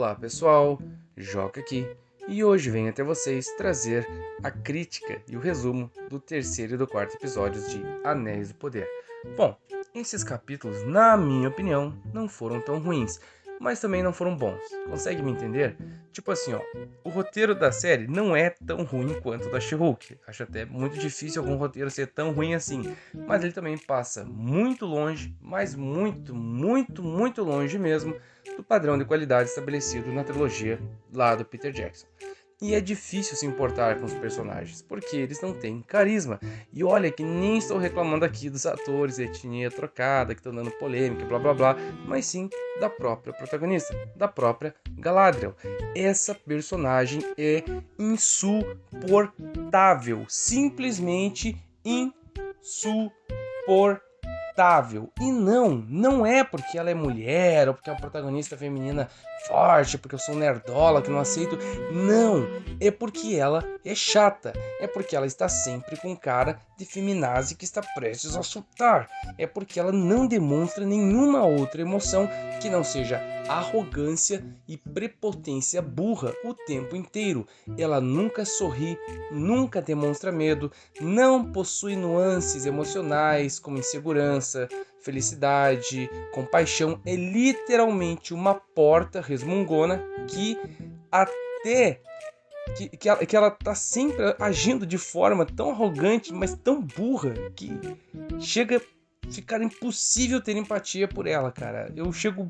Olá pessoal, Joca aqui e hoje venho até vocês trazer a crítica e o resumo do terceiro e do quarto episódios de Anéis do Poder. Bom, esses capítulos, na minha opinião, não foram tão ruins, mas também não foram bons. Consegue me entender? Tipo assim, o roteiro da série não é tão ruim quanto o da She-Hulk. Acho até muito difícil algum roteiro ser tão ruim assim, mas ele também passa muito longe, mas muito longe mesmo do padrão de qualidade estabelecido na trilogia lá do Peter Jackson. E é difícil se importar com os personagens, porque eles não têm carisma. E olha que nem estou reclamando aqui dos atores, etnia trocada, que estão dando polêmica, blá blá blá, mas sim da própria protagonista, da própria Galadriel. Essa personagem é insuportável, simplesmente insuportável. E não é porque ela é mulher, ou porque é uma protagonista feminina forte, porque eu sou nerdola que não aceito. Não, é porque ela é chata. É porque ela está sempre com cara de feminazi que está prestes a surtar. É porque ela não demonstra nenhuma outra emoção que não seja arrogância e prepotência burra o tempo inteiro. Ela nunca sorri, nunca demonstra medo, não possui nuances emocionais como insegurança, felicidade, compaixão. É literalmente uma porta resmungona que até que ela tá sempre agindo de forma tão arrogante, mas tão burra, que chega a ficar impossível ter empatia por ela, cara. Eu chego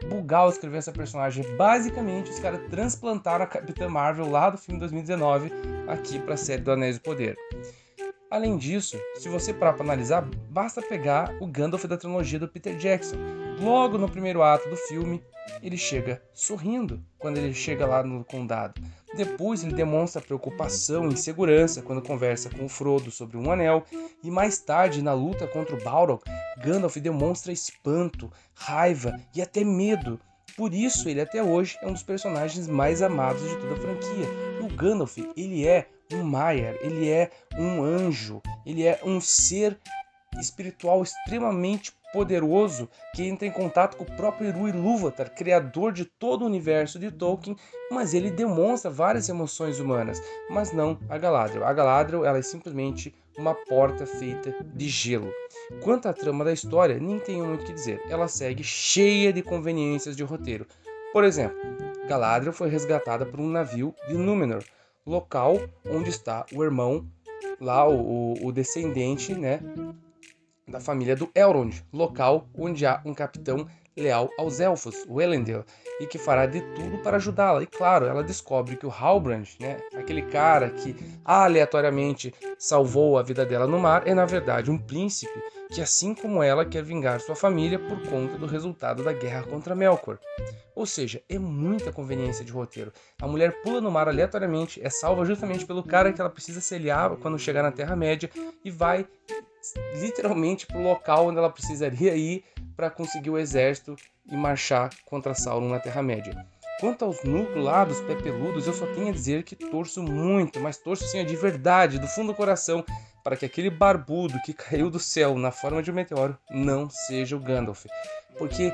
bugar ao escrever essa personagem. Basicamente, os caras transplantaram a Capitã Marvel lá do filme 2019 aqui pra série do Anéis do Poder. Além disso, se você parar para analisar, basta pegar o Gandalf da trilogia do Peter Jackson. Logo no primeiro ato do filme, ele chega sorrindo quando ele chega lá no condado. Depois ele demonstra preocupação e insegurança quando conversa com o Frodo sobre um anel. E mais tarde, na luta contra o Balrog, Gandalf demonstra espanto, raiva e até medo. Por isso, ele até hoje é um dos personagens mais amados de toda a franquia. E o Gandalf, ele é um Maiar, ele é um anjo, ele é um ser espiritual extremamente poderoso que entra em contato com o próprio Eru Ilúvatar, criador de todo o universo de Tolkien, mas ele demonstra várias emoções humanas, mas não a Galadriel. A Galadriel, ela é simplesmente uma porta feita de gelo. Quanto à trama da história, nem tenho muito o que dizer. Ela segue cheia de conveniências de roteiro. Por exemplo, Galadriel foi resgatada por um navio de Númenor, local onde está o irmão, lá o descendente, né, da família do Elrond, local onde há um capitão leal aos elfos, o Elendil, e que fará de tudo para ajudá-la. E claro, ela descobre que o Halbrand, né, aquele cara que aleatoriamente salvou a vida dela no mar, é na verdade um príncipe que, assim como ela, quer vingar sua família por conta do resultado da guerra contra Melkor. Ou seja, é muita conveniência de roteiro. A mulher pula no mar aleatoriamente, é salva justamente pelo cara que ela precisa se aliar quando chegar na Terra-média e vai literalmente pro local onde ela precisaria ir para conseguir o exército e marchar contra Sauron na Terra-média. Quanto aos núcleos lá dos pé peludos, eu só tenho a dizer que torço muito, mas torço sim de verdade, do fundo do coração, para que aquele barbudo que caiu do céu na forma de um meteoro não seja o Gandalf. Porque,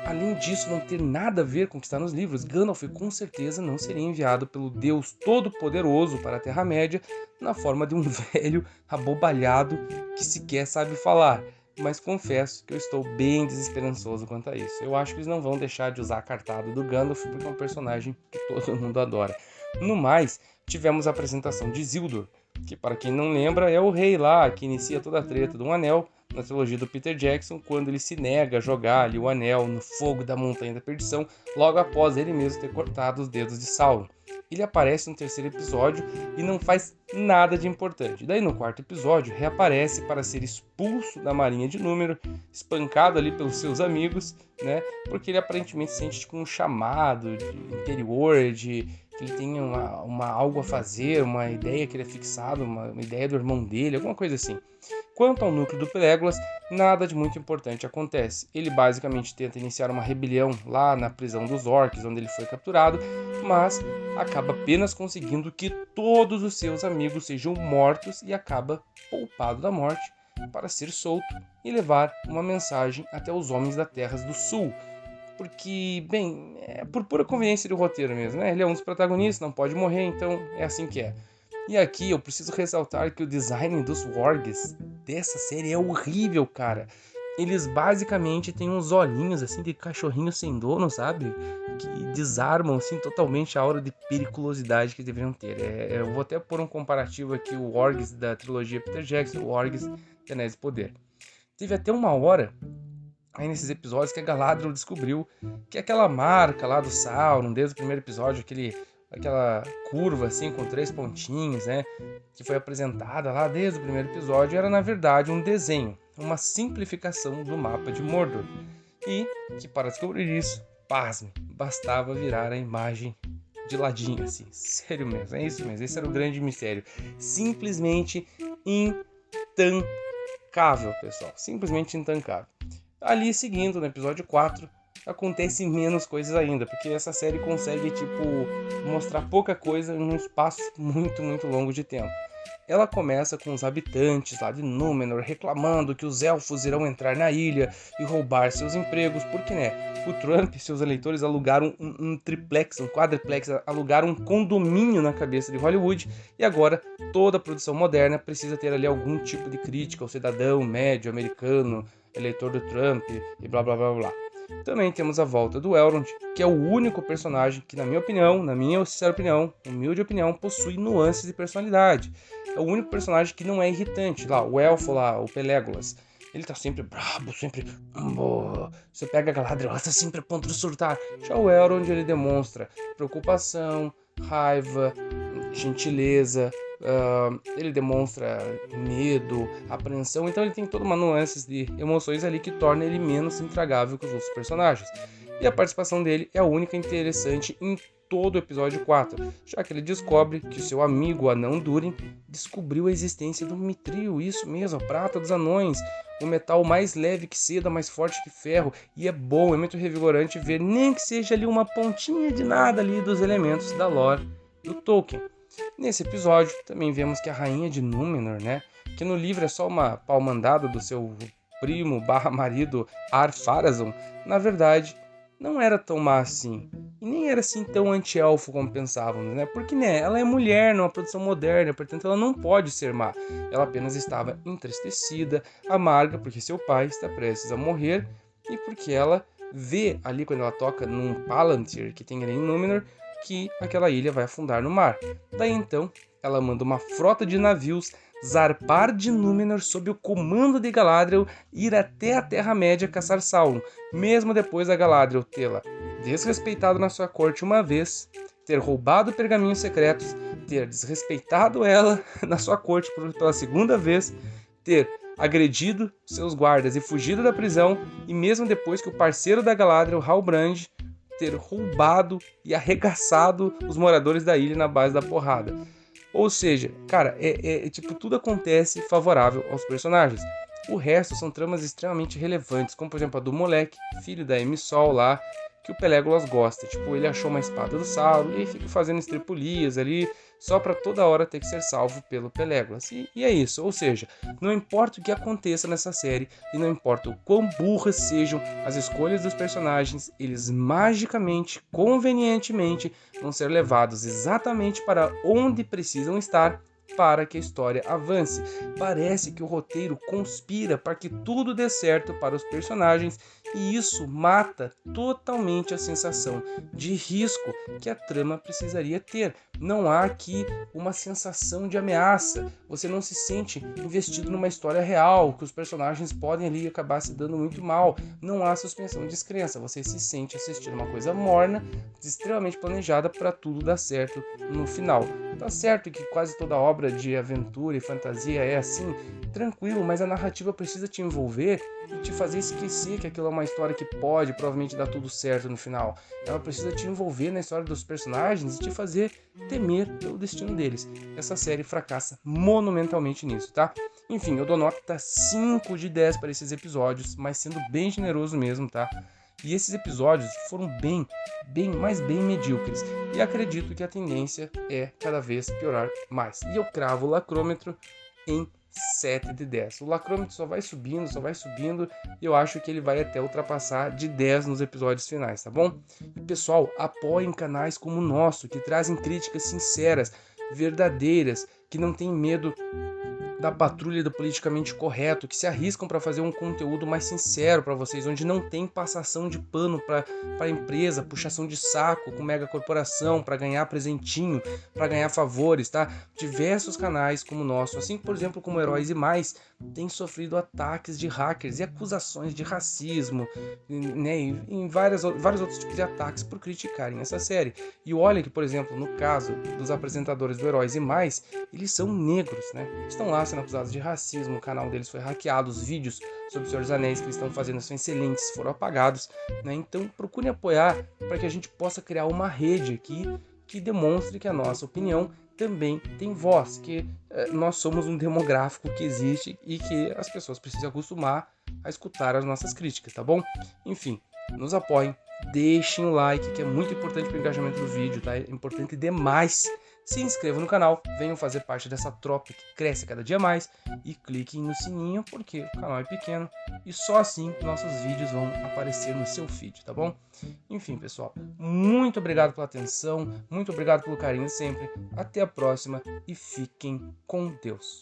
além disso não ter nada a ver com o que está nos livros, Gandalf com certeza não seria enviado pelo Deus Todo-Poderoso para a Terra-média na forma de um velho abobalhado que sequer sabe falar. Mas confesso que eu estou bem desesperançoso quanto a isso. Eu acho que eles não vão deixar de usar a cartada do Gandalf porque é um personagem que todo mundo adora. No mais, tivemos a apresentação de Isildur, que para quem não lembra é o rei lá que inicia toda a treta do Anel na trilogia do Peter Jackson, quando ele se nega a jogar ali o anel no fogo da Montanha da Perdição, logo após ele mesmo ter cortado os dedos de Sauron. Ele aparece no terceiro episódio e não faz nada de importante. Daí no quarto episódio reaparece para ser expulso da Marinha de Númenor, espancado ali pelos seus amigos, né? Porque ele aparentemente sente tipo um chamado de interior, de que ele tem algo a fazer, uma ideia que ele é fixado, uma ideia do irmão dele, alguma coisa assim. Quanto ao núcleo do Legolas, nada de muito importante acontece. Ele basicamente tenta iniciar uma rebelião lá na prisão dos orcs, onde ele foi capturado, mas acaba apenas conseguindo que todos os seus amigos sejam mortos e acaba poupado da morte para ser solto e levar uma mensagem até os homens das Terras do Sul. porque, bem, é por pura conveniência do roteiro mesmo, né? Ele é um dos protagonistas, não pode morrer, então é assim que é. E aqui eu preciso ressaltar que o design dos wargs dessa série é horrível, cara. Eles basicamente têm uns olhinhos assim de cachorrinho sem dono, sabe? Que desarmam assim totalmente a aura de periculosidade que deveriam ter. Eu vou até pôr um comparativo aqui, o wargs da trilogia Peter Jackson, o wargs de Anéis de Poder. Teve até uma hora aí nesses episódios que a Galadriel descobriu que aquela marca lá do Sauron, desde o primeiro episódio, aquela curva assim com 3 pontinhos, né, que foi apresentada lá desde o primeiro episódio, era na verdade um desenho, uma simplificação do mapa de Mordor. E que para descobrir isso, pasme, bastava virar a imagem de ladinho assim. Sério mesmo, é isso mesmo, esse era o grande mistério. Simplesmente intancável, pessoal, simplesmente intancável. Ali, seguindo, no episódio 4, acontece menos coisas ainda, porque essa série consegue, mostrar pouca coisa em um espaço muito, muito longo de tempo. Ela começa com os habitantes lá de Númenor reclamando que os elfos irão entrar na ilha e roubar seus empregos, porque, né, o Trump e seus eleitores alugaram um triplex, um quadriplex, alugaram um condomínio na cabeça de Hollywood, e agora toda produção moderna precisa ter ali algum tipo de crítica ao cidadão médio americano, eleitor do Trump e blá blá blá blá. Também temos a volta do Elrond, que é o único personagem que, na minha opinião, na minha sincera opinião, humilde opinião, possui nuances de personalidade. É o único personagem que não é irritante. Lá, o elfo lá, o Pelégolas, ele tá sempre brabo, sempre... Você pega a Galadriel, ela tá sempre a ponto de surtar. Já o Elrond, ele demonstra preocupação, raiva, gentileza, ele demonstra medo, apreensão, então ele tem toda uma nuances de emoções ali que torna ele menos intragável que os outros personagens. E a participação dele é a única interessante em todo o episódio 4, já que ele descobre que o seu amigo o anão Durin descobriu a existência do Mithril, isso mesmo, a prata dos anões, o metal mais leve que seda, mais forte que ferro, e é bom, é muito revigorante ver nem que seja ali uma pontinha de nada ali dos elementos da lore do Tolkien. Nesse episódio também vemos que a rainha de Númenor, né, que no livro é só uma pau-mandada do seu primo / marido Ar-Pharazôn, na verdade não era tão má assim, e nem era assim tão anti-elfo como pensávamos, né? Porque, né, ela é mulher numa produção moderna, portanto ela não pode ser má. Ela apenas estava entristecida, amarga, porque seu pai está prestes a morrer, e porque ela vê ali quando ela toca num Palantir que tem ali em Númenor, que aquela ilha vai afundar no mar. Daí então, ela manda uma frota de navios zarpar de Númenor sob o comando de Galadriel e ir até a Terra-média caçar Sauron, mesmo depois da Galadriel tê-la desrespeitado na sua corte uma vez, ter roubado pergaminhos secretos, ter desrespeitado ela na sua corte pela segunda vez, ter agredido seus guardas e fugido da prisão, e mesmo depois que o parceiro da Galadriel, Halbrand, ter roubado e arregaçado os moradores da ilha na base da porrada. Ou seja, cara, tudo acontece favorável aos personagens. O resto são tramas extremamente relevantes, como por exemplo a do moleque, filho da Emissol lá, que o Pelégolas gosta. Ele achou uma espada do Sauron e aí fica fazendo estripulias ali, só pra toda hora ter que ser salvo pelo Pelégolas. E é isso, ou seja, não importa o que aconteça nessa série, e não importa o quão burras sejam as escolhas dos personagens, eles magicamente, convenientemente, vão ser levados exatamente para onde precisam estar para que a história avance. Parece que o roteiro conspira para que tudo dê certo para os personagens, e isso mata totalmente a sensação de risco que a trama precisaria ter. Não há aqui uma sensação de ameaça, você não se sente investido numa história real, que os personagens podem ali acabar se dando muito mal. Não há suspensão de descrença, você se sente assistindo uma coisa morna, extremamente planejada para tudo dar certo no final. Tá certo que quase toda obra de aventura e fantasia é assim, tranquilo, mas a narrativa precisa te envolver e te fazer esquecer que aquilo é uma história que pode provavelmente dar tudo certo no final. Ela precisa te envolver na história dos personagens e te fazer temer pelo destino deles. Essa série fracassa monumentalmente nisso, tá? Enfim, eu dou nota 5 de 10 para esses episódios, mas sendo bem generoso mesmo, tá? E esses episódios foram bem medíocres. E acredito que a tendência é cada vez piorar mais. E eu cravo o lacrômetro em 7 de 10. O lacrômetro só vai subindo, e eu acho que ele vai até ultrapassar de 10 nos episódios finais, tá bom? E pessoal, apoiem canais como o nosso, que trazem críticas sinceras, verdadeiras, que não tem medo da patrulha do politicamente correto, que se arriscam para fazer um conteúdo mais sincero para vocês, onde não tem passação de pano para a empresa, puxação de saco com mega corporação para ganhar presentinho, para ganhar favores, tá? Diversos canais como o nosso, assim por exemplo como Heróis e Mais, têm sofrido ataques de hackers e acusações de racismo, né? E em vários outros tipos de ataques por criticarem essa série. E olha que, por exemplo, no caso dos apresentadores do Heróis e Mais, eles são negros, né? Estão lá sendo acusados de racismo, o canal deles foi hackeado, os vídeos sobre o Senhor dos Anéis que eles estão fazendo são excelentes, foram apagados, né? Então procure apoiar para que a gente possa criar uma rede aqui que demonstre que a nossa opinião também tem voz, que nós somos um demográfico que existe e que as pessoas precisam acostumar a escutar as nossas críticas, tá bom? Enfim, nos apoiem, deixem o like, que é muito importante para o engajamento do vídeo, tá? É importante demais. Se inscrevam no canal, venham fazer parte dessa tropa que cresce cada dia mais e cliquem no sininho porque o canal é pequeno e só assim nossos vídeos vão aparecer no seu feed, tá bom? Enfim, pessoal, muito obrigado pela atenção, muito obrigado pelo carinho sempre, até a próxima e fiquem com Deus.